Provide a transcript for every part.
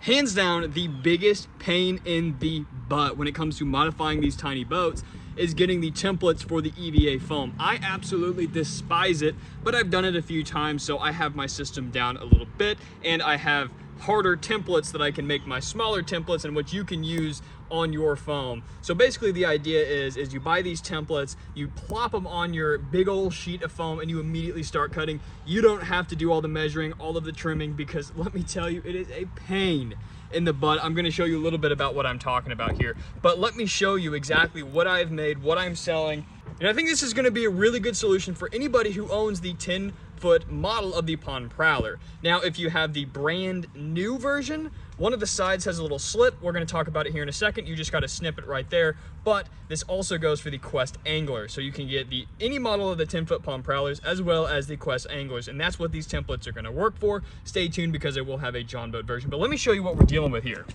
hands down, the biggest pain in the butt when it comes to modifying these tiny boats is getting the templates for the EVA foam. I absolutely despise it, but I've done it a few times, so I have my system down a little bit, and I have harder templates that I can make my smaller templates and what you can use on your foam. So basically the idea is you buy these templates, you plop them on your big old sheet of foam, and you immediately start cutting. You don't have to do all the measuring, all of the trimming, because let me tell you, it is a pain in the butt. I'm going to show you a little bit about what I'm talking about here, but let me show you exactly what I've made, what I'm selling. And I think this is going to be a really good solution for anybody who owns the 10-foot model of the Pond Prowler. Now, if you have the brand new version, one of the sides has a little slit. We're going to talk about it here in a second. You just got to snip it right there. But this also goes for the Quest Angler. So you can get any model of the 10-foot Pond Prowlers as well as the Quest Anglers. And that's what these templates are going to work for. Stay tuned because I will have a John boat version. But let me show you what we're dealing with here.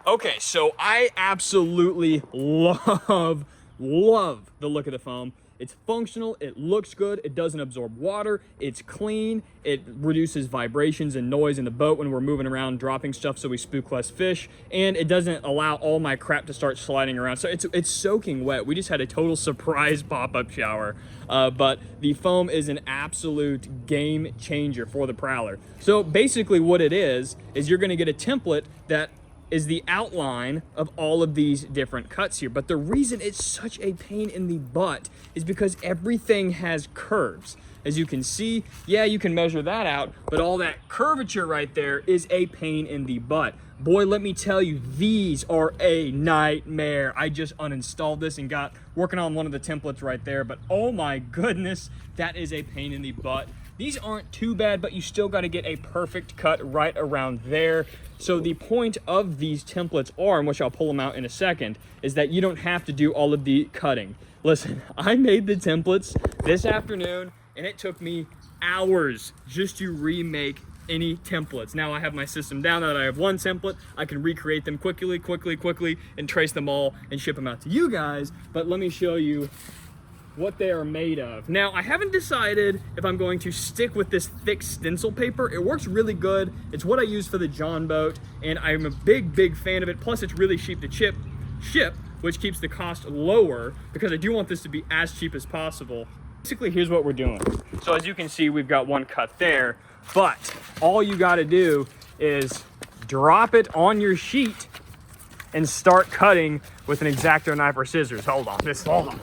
Okay, so I absolutely love the look of the foam. It's functional, it looks good, it doesn't absorb water, it's clean, it reduces vibrations and noise in the boat when we're moving around dropping stuff so we spook less fish, and it doesn't allow all my crap to start sliding around. So it's soaking wet. We just had a total surprise pop-up shower, but the foam is an absolute game changer for the Prowler. So basically what it is you're gonna get a template that is the outline of all of these different cuts here. But the reason it's such a pain in the butt is because everything has curves. As you can see, yeah, you can measure that out, but all that curvature right there is a pain in the butt. Boy, let me tell you, these are a nightmare. I just uninstalled this and got working on one of the templates right there, but oh my goodness, that is a pain in the butt. These aren't too bad, but you still got to get a perfect cut right around there. So the point of these templates are, and which I'll pull them out in a second, is that you don't have to do all of the cutting. Listen, I made the templates this afternoon, and it took me hours just to remake any templates. Now I have my system down that I have one template. I can recreate them quickly, and trace them all and ship them out to you guys. But let me show you what they are made of. Now, I haven't decided if I'm going to stick with this thick stencil paper. It works really good. It's what I use for the John boat, and I'm a big fan of it. Plus, it's really cheap to ship, which keeps the cost lower because I do want this to be as cheap as possible. Basically, here's what we're doing. So as you can see, we've got one cut there, but all you gotta do is drop it on your sheet and start cutting with an X-Acto knife or scissors. Hold on.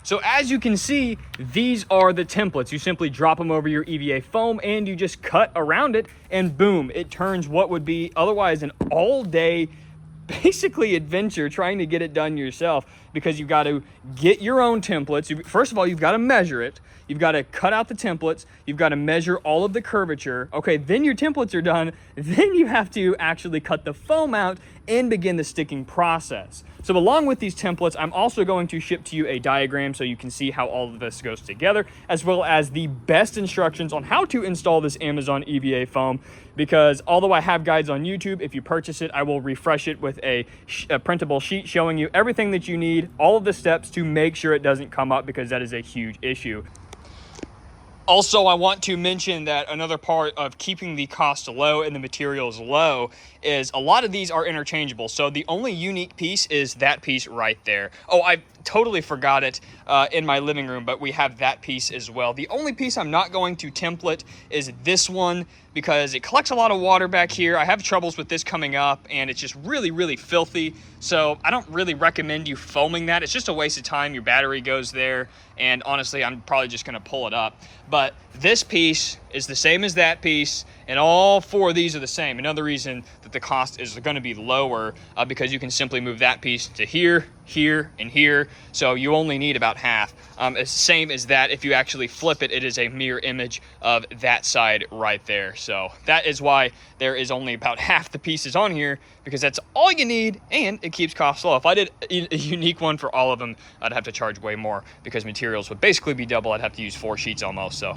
So as you can see, these are the templates. You simply drop them over your EVA foam and you just cut around it, and boom, it turns what would be otherwise an all-day basically adventure trying to get it done yourself, because you've got to get your own templates. First of all, you've got to measure it. You've got to cut out the templates. You've got to measure all of the curvature. Okay, then your templates are done. Then you have to actually cut the foam out and begin the sticking process. So along with these templates, I'm also going to ship to you a diagram so you can see how all of this goes together, as well as the best instructions on how to install this Amazon EVA foam, because although I have guides on YouTube, if you purchase it, I will refresh it with a printable sheet showing you everything that you need, all of the steps to make sure it doesn't come up, because that is a huge issue. Also, I want to mention that another part of keeping the cost low and the materials low is a lot of these are interchangeable. So the only unique piece is that piece right there. Oh, I totally forgot it in my living room, but we have that piece as well. The only piece I'm not going to template is this one, because it collects a lot of water back here. I have troubles with this coming up, and it's just really filthy. So I don't really recommend you foaming that. It's just a waste of time. Your battery goes there, and honestly, I'm probably just gonna pull it up. But this piece is the same as that piece, and all four of these are the same. Another reason that the cost is gonna be lower, because you can simply move that piece to here, here, and here. So you only need about half. It's same as that. If you actually flip it, it is a mirror image of that side right there. So that is why there is only about half the pieces on here, because that's all you need, and it keeps costs low. If I did a unique one for all of them, I'd have to charge way more, because materials would basically be double. I'd have to use 4 sheets almost. So,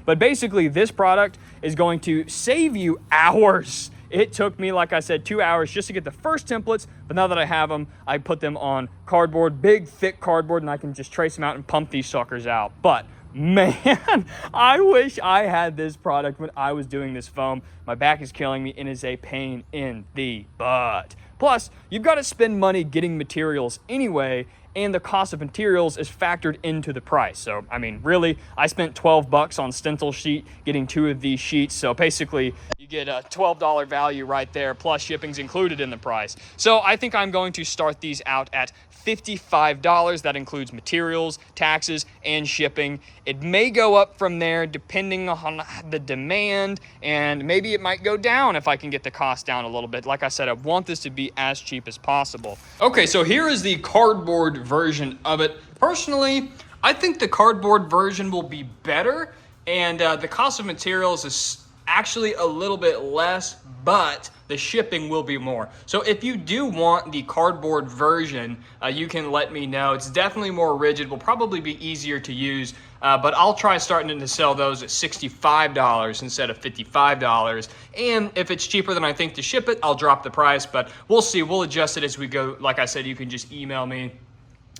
but basically this product is going to save you hours. It took me, like I said, 2 hours just to get the first templates, but now that I have them, I put them on cardboard, big thick cardboard, and I can just trace them out and pump these suckers out. But Man, I wish I had this product when I was doing this foam. My back is killing me and is a pain in the butt. Plus, you've got to spend money getting materials anyway, and the cost of materials is factored into the price. So, I mean, really, I spent 12 bucks on stencil sheet getting 2 of these sheets. So basically, you get a $12 value right there, plus shipping's included in the price. So I think I'm going to start these out at $55. That includes materials, taxes, and shipping. It may go up from there depending on the demand, and maybe it might go down if I can get the cost down a little bit. Like I said, I want this to be as cheap as possible. Okay, so here is the cardboard version of it. Personally, I think the cardboard version will be better, and the cost of materials is actually a little bit less, but the shipping will be more. So if you do want the cardboard version, you can let me know. It's definitely more rigid, will probably be easier to use, but I'll try starting to sell those at $65 instead of $55. And if it's cheaper than I think to ship it, I'll drop the price, but we'll see. We'll adjust it as we go. Like I said, you can just email me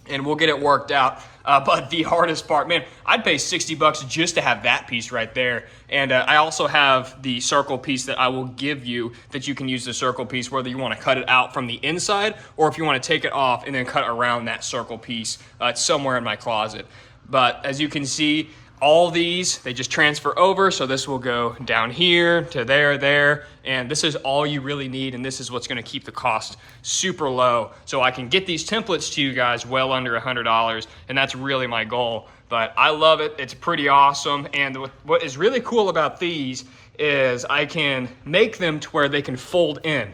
and we'll get it worked out. But the hardest part, man, I'd pay 60 bucks just to have that piece right there. And I also have the circle piece that I will give you that you can use the circle piece, whether you want to cut it out from the inside or if you want to take it off and then cut around that circle piece. It's somewhere in my closet. But as you can see, all these, they just transfer over. So this will go down here to there, and this is all you really need. And this is what's gonna keep the cost super low. So I can get these templates to you guys well under $100, and that's really my goal. But I love it, it's pretty awesome. And what is really cool about these is I can make them to where they can fold in.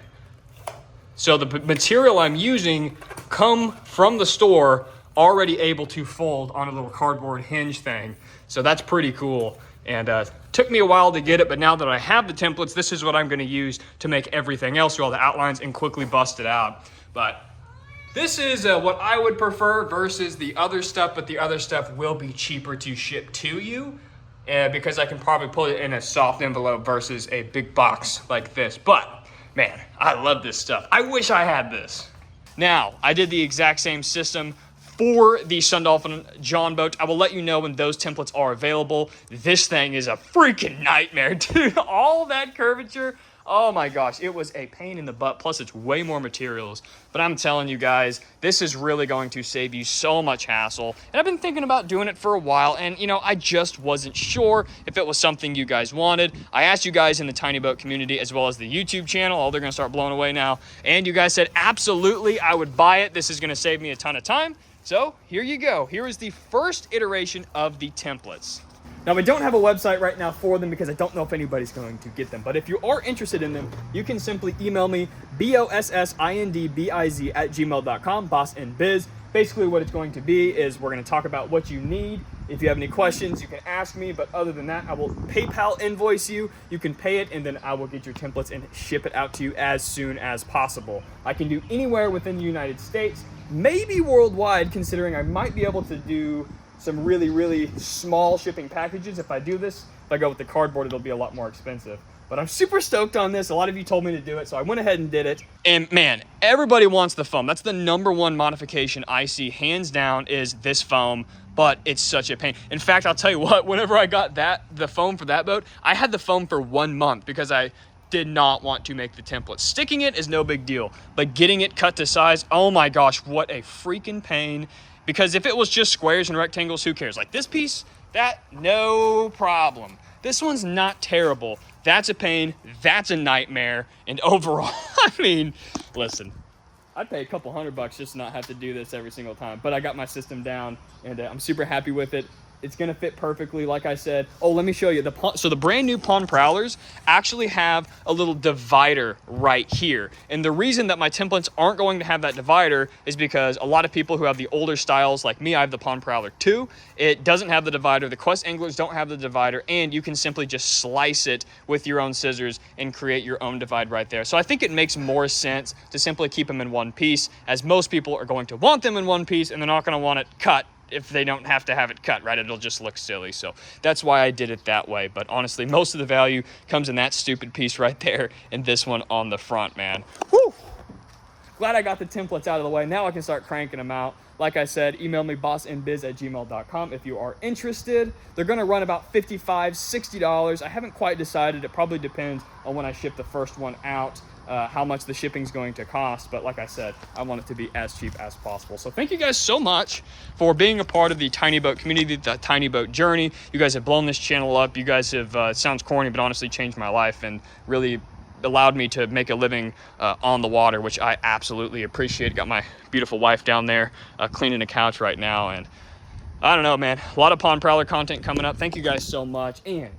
So the material I'm using come from the store already able to fold on a little cardboard hinge thing. So that's pretty cool. And took me a while to get it, but now that I have the templates, this is what I'm gonna use to make everything else, do all the outlines and quickly bust it out. But this is what I would prefer versus the other stuff, but the other stuff will be cheaper to ship to you because I can probably put it in a soft envelope versus a big box like this. But man, I love this stuff. I wish I had this. Now, I did the exact same system for the Sundolphin John boat. I will let you know when those templates are available. This thing is a freaking nightmare, dude. All that curvature, oh my gosh, it was a pain in the butt. Plus, it's way more materials. But I'm telling you guys, this is really going to save you so much hassle. And I've been thinking about doing it for a while, and you know, I just wasn't sure if it was something you guys wanted. I asked you guys in the tiny boat community as well as the YouTube channel. Oh, they're gonna start blowing away now. And you guys said, absolutely, I would buy it. This is gonna save me a ton of time. So here you go. Here is the first iteration of the templates. Now, I don't have a website right now for them because I don't know if anybody's going to get them. But if you are interested in them, you can simply email me, bossindbiz@gmail.com, bossandbiz. Basically what it's going to be is we're going to talk about what you need. If you have any questions, you can ask me. But other than that, I will PayPal invoice you. You can pay it, and then I will get your templates and ship it out to you as soon as possible. I can do anywhere within the United States, maybe worldwide, considering I might be able to do some really, really small shipping packages. If I do this, if I go with the cardboard, it'll be a lot more expensive. But I'm super stoked on this. A lot of you told me to do it, so I went ahead and did it. And man, everybody wants the foam. That's the #1 modification I see, hands down, is this foam. But it's such a pain. In fact, I'll tell you what, whenever I got the foam for that boat, I had the foam for 1 month because I did not want to make the template. Sticking it is no big deal, but getting it cut to size, oh my gosh, what a freaking pain. Because if it was just squares and rectangles, who cares? Like this piece, that, no problem. This one's not terrible. That's a pain, that's a nightmare, and overall, I mean, listen, I'd pay a couple $100 just to not have to do this every single time. But I got my system down, and I'm super happy with it. It's gonna fit perfectly, like I said. Oh, let me show you. So the brand new Pond Prowlers actually have a little divider right here. And the reason that my templates aren't going to have that divider is because a lot of people who have the older styles, like me, I have the Pond Prowler 2. It doesn't have the divider. The Quest Anglers don't have the divider, and you can simply just slice it with your own scissors and create your own divide right there. So I think it makes more sense to simply keep them in one piece, as most people are going to want them in one piece, and they're not gonna want it cut if they don't have to have it cut, right? It'll just look silly. So that's why I did it that way. But honestly, most of the value comes in that stupid piece right there and this one on the front, man. Woo! glad I got the templates out of the way. Now I can start cranking them out. Like I said, email me bossandbiz@gmail.com if you are interested. They're gonna run about $55, $60. I haven't quite decided. It probably depends on when I ship the first one out, how much the shipping's going to cost. But like I said, I want it to be as cheap as possible. So thank you guys so much for being a part of the tiny boat community, the tiny boat journey. You guys have blown this channel up. You guys have, it sounds corny, but honestly changed my life and really allowed me to make a living on the water, which I absolutely appreciate. Got my beautiful wife down there cleaning a couch right now, and I don't know, man, a lot of Pond Prowler content coming up. Thank you guys so much, and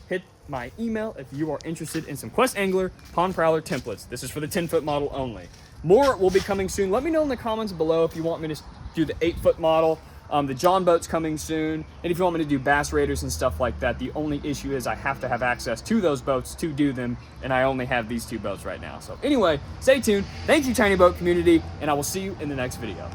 hit my email if you are interested in some Quest Angler Pond Prowler templates. This is for the 10-foot model only. More will be coming soon. Let me know in the comments below if you want me to do the 8-foot model. The John boat's coming soon, and if you want me to do bass raiders and stuff like that, the only issue is I have to have access to those boats to do them, and I only have these 2 boats right now. So anyway, stay tuned. Thank you, tiny boat community, and I will see you in the next video.